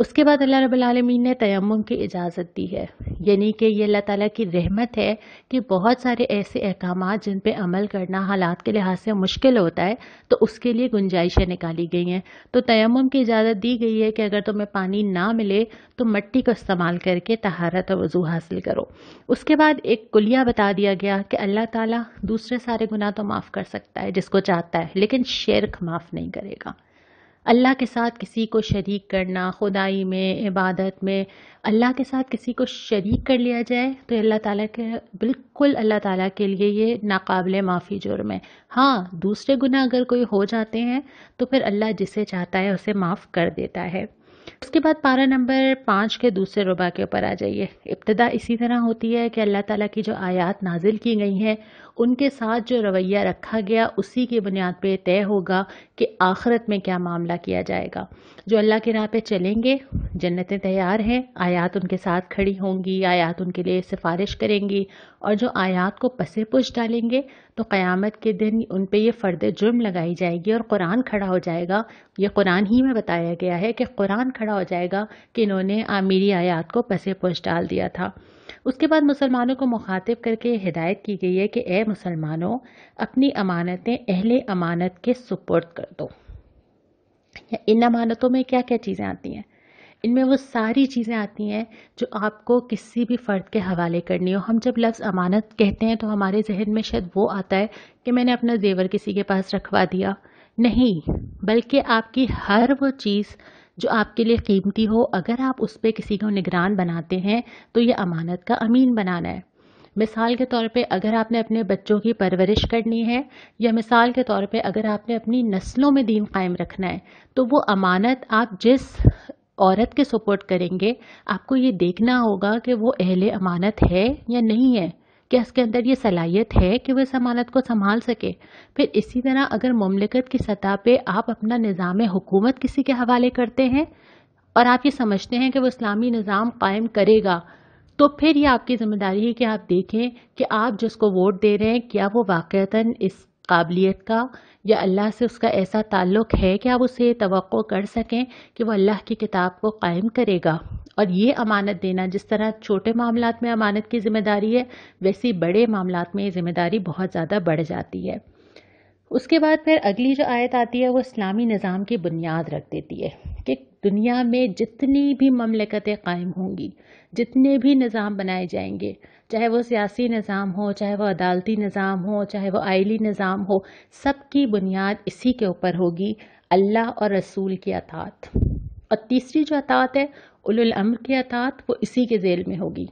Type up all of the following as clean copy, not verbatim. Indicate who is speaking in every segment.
Speaker 1: اس کے بعد اللہ رب العالمین نے تیمم کی اجازت دی ہے، یعنی کہ یہ اللہ تعالیٰ کی رحمت ہے کہ بہت سارے ایسے احکامات جن پہ عمل کرنا حالات کے لحاظ سے مشکل ہوتا ہے تو اس کے لیے گنجائشیں نکالی گئی ہیں۔ تو تیمم کی اجازت دی گئی ہے کہ اگر تمہیں پانی نہ ملے تو مٹی کو استعمال کر کے طہارت اور وضو حاصل کرو۔ اس کے بعد ایک کلیہ بتا دیا گیا کہ اللہ تعالیٰ دوسرے سارے گناہ تو معاف کر سکتا ہے جس کو چاہتا ہے، لیکن شرک معاف نہیں کرے گا۔ اللہ کے ساتھ کسی کو شریک کرنا، خدائی میں، عبادت میں اللہ کے ساتھ کسی کو شریک کر لیا جائے تو اللہ تعالیٰ کے بالکل اللہ تعالیٰ کے لیے یہ ناقابل معافی جرم ہے۔ ہاں، دوسرے گناہ اگر کوئی ہو جاتے ہیں تو پھر اللہ جسے چاہتا ہے اسے معاف کر دیتا ہے۔ اس کے بعد پارہ نمبر 5 کے دوسرے ربع کے اوپر آ جائیے۔ ابتدا اسی طرح ہوتی ہے کہ اللہ تعالیٰ کی جو آیات نازل کی گئی ہیں ان کے ساتھ جو رویہ رکھا گیا اسی کی بنیاد پہ طے ہوگا کہ آخرت میں کیا معاملہ کیا جائے گا۔ جو اللہ کی راہ پہ چلیں گے جنتیں تیار ہیں، آیات ان کے ساتھ کھڑی ہوں گی، آیات ان کے لیے سفارش کریں گی، اور جو آیات کو پسے پش ڈالیں گے تو قیامت کے دن ان پہ یہ فرد جرم لگائی جائے گی اور قرآن کھڑا ہو جائے گا۔ یہ قرآن ہی میں بتایا گیا ہے کہ قرآن کھڑا ہو جائے گا کہ انہوں نے میری آیات کو پسے پش ڈال دیا تھا۔ اس کے بعد مسلمانوں کو مخاطب کر کے ہدایت کی گئی ہے کہ اے مسلمانوں، اپنی امانتیں اہل امانت کے سپرد کر دو۔ ان امانتوں میں کیا کیا چیزیں آتی ہیں؟ ان میں وہ ساری چیزیں آتی ہیں جو آپ کو کسی بھی فرد کے حوالے کرنی ہو۔ ہم جب لفظ امانت کہتے ہیں تو ہمارے ذہن میں شاید وہ آتا ہے کہ میں نے اپنا زیور کسی کے پاس رکھوا دیا، نہیں، بلکہ آپ کی ہر وہ چیز جو آپ کے لیے قیمتی ہو، اگر آپ اس پہ کسی کو نگران بناتے ہیں تو یہ امانت کا امین بنانا ہے۔ مثال کے طور پہ اگر آپ نے اپنے بچوں کی پرورش کرنی ہے، یا مثال کے طور پہ اگر آپ نے اپنی نسلوں میں دین قائم رکھنا ہے، تو وہ امانت آپ جس عورت کے سپورٹ کریں گے آپ کو یہ دیکھنا ہوگا کہ وہ اہل امانت ہے یا نہیں ہے، کہ اس کے اندر یہ صلاحیت ہے کہ وہ اس امانت کو سنبھال سکے۔ پھر اسی طرح اگر مملکت کی سطح پہ آپ اپنا نظام حکومت کسی کے حوالے کرتے ہیں اور آپ یہ سمجھتے ہیں کہ وہ اسلامی نظام قائم کرے گا، تو پھر یہ آپ کی ذمہ داری ہے کہ آپ دیکھیں کہ آپ جس کو ووٹ دے رہے ہیں کیا وہ واقعتاً اس قابلیت کا یا اللہ سے اس کا ایسا تعلق ہے کہ آپ اسے توقع کر سکیں کہ وہ اللہ کی کتاب کو قائم کرے گا۔ اور یہ امانت دینا جس طرح چھوٹے معاملات میں امانت کی ذمہ داری ہے، ویسی بڑے معاملات میں یہ ذمہ داری بہت زیادہ بڑھ جاتی ہے۔ اس کے بعد پھر اگلی جو آیت آتی ہے وہ اسلامی نظام کی بنیاد رکھ دیتی ہے کہ دنیا میں جتنی بھی مملکتیں قائم ہوں گی، جتنے بھی نظام بنائے جائیں گے، چاہے وہ سیاسی نظام ہو، چاہے وہ عدالتی نظام ہو، چاہے وہ آئلی نظام ہو، سب کی بنیاد اسی کے اوپر ہوگی، اللہ اور رسول کی اطاعت۔ اور تیسری جو اطاعت ہے اولو الامر کی اطاعت، وہ اسی کے ذیل میں ہوگی،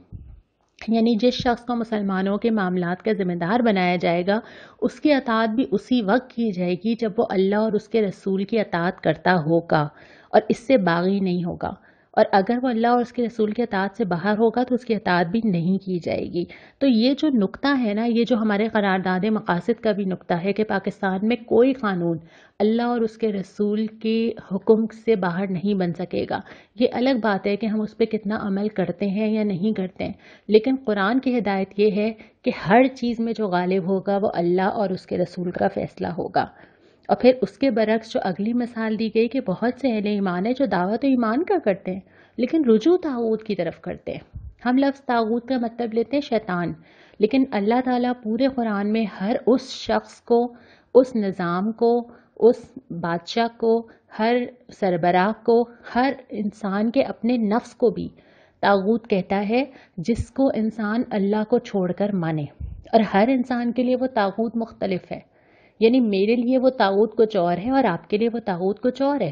Speaker 1: یعنی جس شخص کو مسلمانوں کے معاملات کا ذمہ دار بنایا جائے گا اس کی اطاعت بھی اسی وقت کی جائے گی جب وہ اللہ اور اس کے رسول کی اطاعت کرتا ہوگا اور اس سے باغی نہیں ہوگا، اور اگر وہ اللہ اور اس کے رسول کی اطاعت سے باہر ہوگا تو اس کی اطاعت بھی نہیں کی جائے گی۔ تو یہ جو نقطہ ہے نا، یہ جو ہمارے قرارداد مقاصد کا بھی نقطہ ہے کہ پاکستان میں کوئی قانون اللہ اور اس کے رسول کے حکم سے باہر نہیں بن سکے گا۔ یہ الگ بات ہے کہ ہم اس پہ کتنا عمل کرتے ہیں یا نہیں کرتے ہیں، لیکن قرآن کی ہدایت یہ ہے کہ ہر چیز میں جو غالب ہوگا وہ اللہ اور اس کے رسول کا فیصلہ ہوگا۔ اور پھر اس کے برعکس جو اگلی مثال دی گئی کہ بہت سے اہل ایمان ہیں جو دعوت ایمان کا کرتے ہیں لیکن رجوع طاغوت کی طرف کرتے ہیں۔ ہم لفظ طاغوت کا مطلب لیتے ہیں شیطان، لیکن اللہ تعالیٰ پورے قرآن میں ہر اس شخص کو، اس نظام کو، اس بادشاہ کو، ہر سربراہ کو، ہر انسان کے اپنے نفس کو بھی طاغوت کہتا ہے، جس کو انسان اللہ کو چھوڑ کر مانے، اور ہر انسان کے لیے وہ طاغوت مختلف ہے۔ یعنی میرے لیے وہ طاغوت کچھ اور ہے اور آپ کے لیے وہ طاغوت کچھ اور ہے۔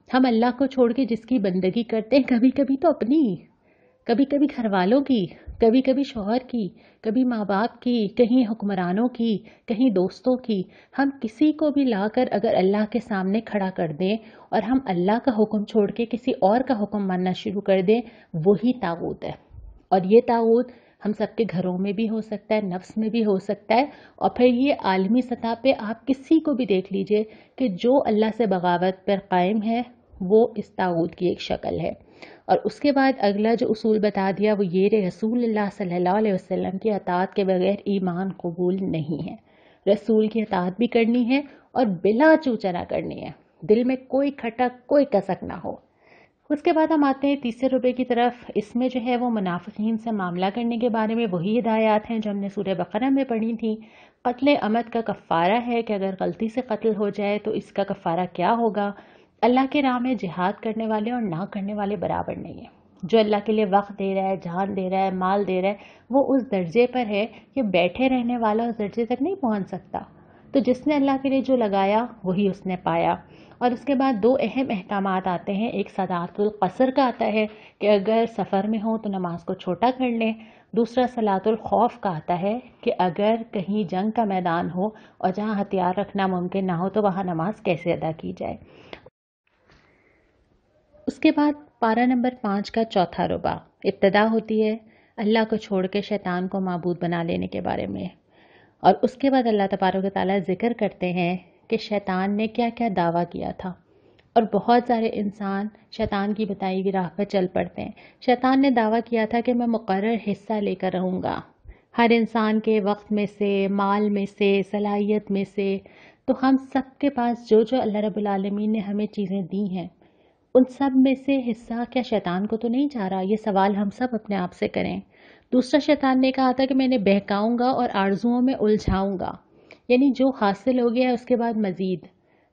Speaker 1: ہم اللہ کو چھوڑ کے جس کی بندگی کرتے ہیں، کبھی کبھی تو اپنی، کبھی کبھی گھر والوں کی، کبھی کبھی شوہر کی، کبھی ماں باپ کی، کہیں حکمرانوں کی، کہیں دوستوں کی، ہم کسی کو بھی لا کر اگر اللہ کے سامنے کھڑا کر دیں اور ہم اللہ کا حکم چھوڑ کے کسی اور کا حکم ماننا شروع کر دیں، وہی طاغوت ہے۔ اور یہ طاغوت ہم سب کے گھروں میں بھی ہو سکتا ہے، نفس میں بھی ہو سکتا ہے، اور پھر یہ عالمی سطح پہ آپ کسی کو بھی دیکھ لیجئے کہ جو اللہ سے بغاوت پر قائم ہے وہ اس طاغوت کی ایک شکل ہے۔ اور اس کے بعد اگلا جو اصول بتا دیا وہ یہ رسول اللہ صلی اللہ علیہ وسلم کی اطاعت کے بغیر ایمان قبول نہیں ہے۔ رسول کی اطاعت بھی کرنی ہے اور بلا چوچنا کرنی ہے، دل میں کوئی کھٹک، کوئی کسک نہ ہو۔ اس کے بعد ہم آتے ہیں تیسرے ربع کی طرف. اس میں جو ہے وہ منافقین سے معاملہ کرنے کے بارے میں وہی ہدایات ہیں جو ہم نے سورہ بقرہ میں پڑھی تھیں. قتل عمد کا کفارہ ہے کہ اگر غلطی سے قتل ہو جائے تو اس کا کفارہ کیا ہوگا. اللہ کے راہ میں جہاد کرنے والے اور نہ کرنے والے برابر نہیں ہیں. جو اللہ کے لیے وقت دے رہا ہے، جان دے رہا ہے، مال دے رہا ہے، وہ اس درجے پر ہے کہ بیٹھے رہنے والا اس درجے تک نہیں پہنچ سکتا. تو جس نے اللہ کے لیے جو لگایا وہی اس نے پایا. اور اس کے بعد دو اہم احکامات آتے ہیں. ایک صلاۃ القصر کا آتا ہے کہ اگر سفر میں ہوں تو نماز کو چھوٹا کر لیں. دوسرا صلاۃ الخوف کا آتا ہے کہ اگر کہیں جنگ کا میدان ہو اور جہاں ہتھیار رکھنا ممکن نہ ہو تو وہاں نماز کیسے ادا کی جائے. اس کے بعد پارہ نمبر 5 کا چوتھا ربع ابتدا ہوتی ہے اللہ کو چھوڑ کے شیطان کو معبود بنا لینے کے بارے میں. اور اس کے بعد اللہ تبارک و تعالیٰ ذکر کرتے ہیں کہ شیطان نے کیا کیا دعویٰ کیا تھا. اور بہت سارے انسان شیطان کی بتائی ہوئی راہ پر چل پڑتے ہیں. شیطان نے دعویٰ کیا تھا کہ میں مقرر حصہ لے کر رہوں گا ہر انسان کے وقت میں سے، مال میں سے، صلاحیت میں سے. تو ہم سب کے پاس جو جو اللہ رب العالمین نے ہمیں چیزیں دی ہیں ان سب میں سے حصہ کیا شیطان کو تو نہیں چاہ رہا؟ یہ سوال ہم سب اپنے آپ سے کریں. دوسرا شیطان نے کہا تھا کہ میں نے بہکاؤں گا اور آرزوؤں میں الجھاؤں گا. یعنی جو حاصل ہو گیا ہے اس کے بعد مزید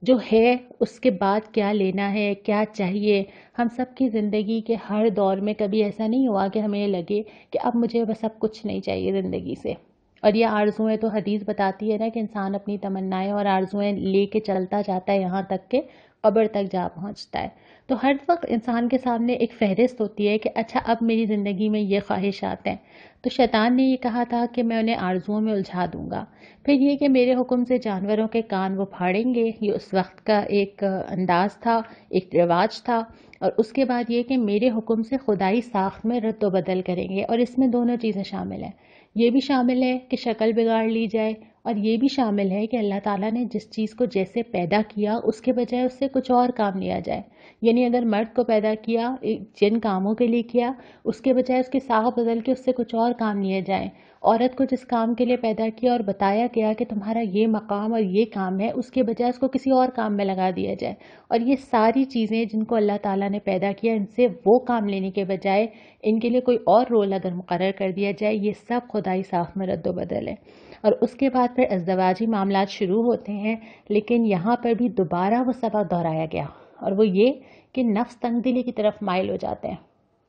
Speaker 1: جو ہے اس کے بعد کیا لینا ہے، کیا چاہیے. ہم سب کی زندگی کے ہر دور میں کبھی ایسا نہیں ہوا کہ ہمیں یہ لگے کہ اب مجھے بس اب کچھ نہیں چاہیے زندگی سے. اور یہ آرزوئیں تو حدیث بتاتی ہے نا کہ انسان اپنی تمنائیں اور آرزوئیں لے کے چلتا جاتا ہے یہاں تک کہ قبر تک جا پہنچتا ہے. تو ہر وقت انسان کے سامنے ایک فہرست ہوتی ہے کہ اچھا اب میری زندگی میں یہ خواہشات ہیں. تو شیطان نے یہ کہا تھا کہ میں انہیں آرزوؤں میں الجھا دوں گا. پھر یہ کہ میرے حکم سے جانوروں کے کان وہ پھاڑیں گے، یہ اس وقت کا ایک انداز تھا، ایک رواج تھا. اور اس کے بعد یہ کہ میرے حکم سے خدائی ساخت میں رد و بدل کریں گے. اور اس میں دونوں چیزیں شامل ہیں. یہ بھی شامل ہے کہ شکل بگاڑ لی جائے اور یہ بھی شامل ہے کہ اللہ تعالیٰ نے جس چیز کو جیسے پیدا کیا اس کے بجائے اس سے کچھ اور کام لیا جائے. یعنی اگر مرد کو پیدا کیا جن کاموں کے لیے کیا اس کے بجائے اس کی ساخت بدل کے اس سے کچھ اور کام لیے جائیں. عورت کو جس کام کے لیے پیدا کیا اور بتایا گیا کہ تمہارا یہ مقام اور یہ کام ہے اس کے بجائے اس کو کسی اور کام میں لگا دیا جائے. اور یہ ساری چیزیں جن کو اللہ تعالیٰ نے پیدا کیا ان سے وہ کام لینے کے بجائے ان کے لیے کوئی اور رول اگر مقرر کر دیا جائے یہ سب خدائی ساخت میں رد و بدل ہے. اور اس کے بعد پھر ازدواجی معاملات شروع ہوتے ہیں. لیکن یہاں پر بھی دوبارہ وہ سبق دہرایا گیا اور وہ یہ کہ نفس تنگ دلی کی طرف مائل ہو جاتے ہیں.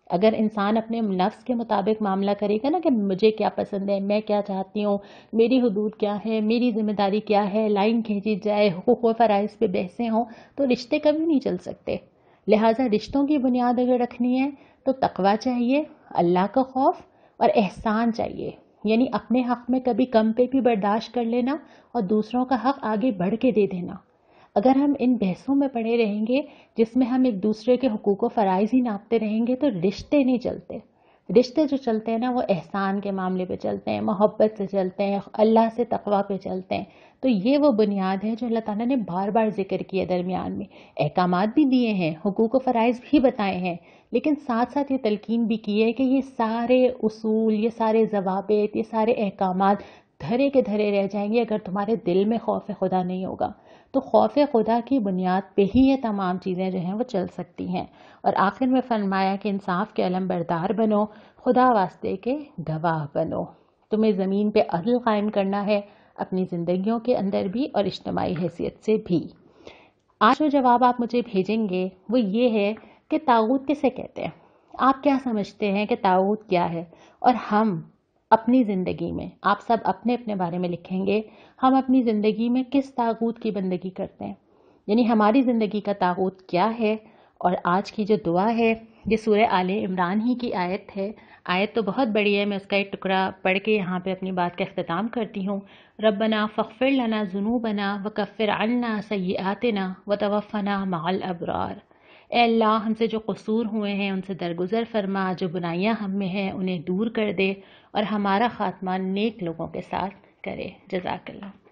Speaker 1: اگر انسان اپنے نفس کے مطابق معاملہ کرے گا نا کہ مجھے کیا پسند ہے، میں کیا چاہتی ہوں، میری حدود کیا ہے، میری ذمہ داری کیا ہے، لائن کھینچی جائے، حقوق و فرائض پہ بحثیں ہوں تو رشتے کبھی نہیں چل سکتے. لہٰذا رشتوں کی بنیاد اگر رکھنی ہے تو تقویٰ چاہیے، اللہ کا خوف اور احسان چاہیے. یعنی اپنے حق میں کبھی کم پہ بھی برداشت کر لینا اور دوسروں کا حق آگے بڑھ کے دے دینا. اگر ہم ان بحثوں میں پڑے رہیں گے جس میں ہم ایک دوسرے کے حقوق و فرائض ہی ناپتے رہیں گے تو رشتے نہیں چلتے. رشتے جو چلتے ہیں نا وہ احسان کے معاملے پہ چلتے ہیں، محبت سے چلتے ہیں، اللہ سے تقویٰ پہ چلتے ہیں. تو یہ وہ بنیاد ہے جو اللہ تعالیٰ نے بار بار ذکر کیا درمیان میں. احکامات بھی دیے ہیں، حقوق و فرائض بھی بتائے ہیں، لیکن ساتھ ساتھ یہ تلقین بھی کی ہے کہ یہ سارے اصول، یہ سارے ضوابط، یہ سارے احکامات دھرے کے دھرے رہ جائیں گے اگر تمہارے دل میں خوف خدا نہیں ہوگا. تو خوف خدا کی بنیاد پہ ہی یہ تمام چیزیں جو ہیں وہ چل سکتی ہیں. اور آخر میں فرمایا کہ انصاف کے علم بردار بنو، خدا واسطے کے گواہ بنو. تمہیں زمین پہ عدل قائم کرنا ہے، اپنی زندگیوں کے اندر بھی اور اجتماعی حیثیت سے بھی. آج جو جواب آپ مجھے بھیجیں گے وہ یہ ہے کہ طاغوت کسے کہتے ہیں؟ آپ کیا سمجھتے ہیں کہ طاغوت کیا ہے؟ اور ہم اپنی زندگی میں، آپ سب اپنے اپنے بارے میں لکھیں گے، ہم اپنی زندگی میں کس طاغوت کی بندگی کرتے ہیں؟ یعنی ہماری زندگی کا طاغوت کیا ہے؟ اور آج کی جو دعا ہے یہ سورہ آل عمران ہی کی آیت ہے. آیت تو بہت بڑی ہے، میں اس کا ایک ٹکڑا پڑھ کے یہاں پہ اپنی بات کا اختتام کرتی ہوں. ربنا فاغفر لنا ذنوبنا وکفر عنا سیئاتنا وتوفنا مع الابرار. اے اللہ ہم سے جو قصور ہوئے ہیں ان سے درگزر فرما، جو بنائیاں ہم میں ہیں انہیں دور کر دے اور ہمارا خاتمہ نیک لوگوں کے ساتھ کرے. جزاک اللہ.